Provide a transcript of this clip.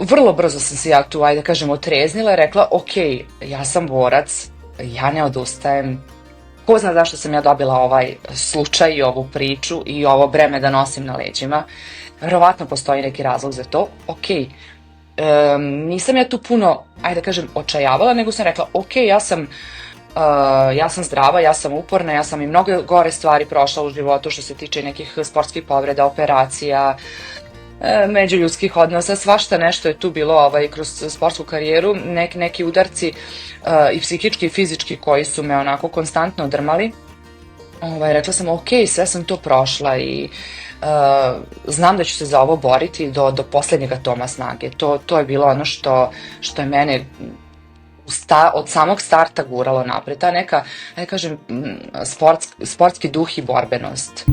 vrlo brzo sam se ja tu, ajde da kažem, otreznila i rekla, ok, ja sam borac, ja ne odustajem, ko zna zašto sam ja dobila ovaj slučaj i ovu priču i ovo breme da nosim na leđima. Verovatno postoji neki razlog za to. Ok, nisam ja tu puno, ajde da kažem, očajavala, nego sam rekla, ok, ja sam zdrava, ja sam uporna, ja sam i mnogo gore stvari prošla u životu što se tiče nekih sportskih povreda, operacija, međuljudskih odnosa, svašta nešto je tu bilo kroz sportsku karijeru, neki udarci i psihički i fizički koji su me onako konstantno drmali. Rekla sam, ok, sve sam to prošla i znam da ću se za ovo boriti do poslednjeg atoma snage. To je bilo ono što je mene od samog starta guralo napred. Ta neka, da kažem, sportski duh i borbenost.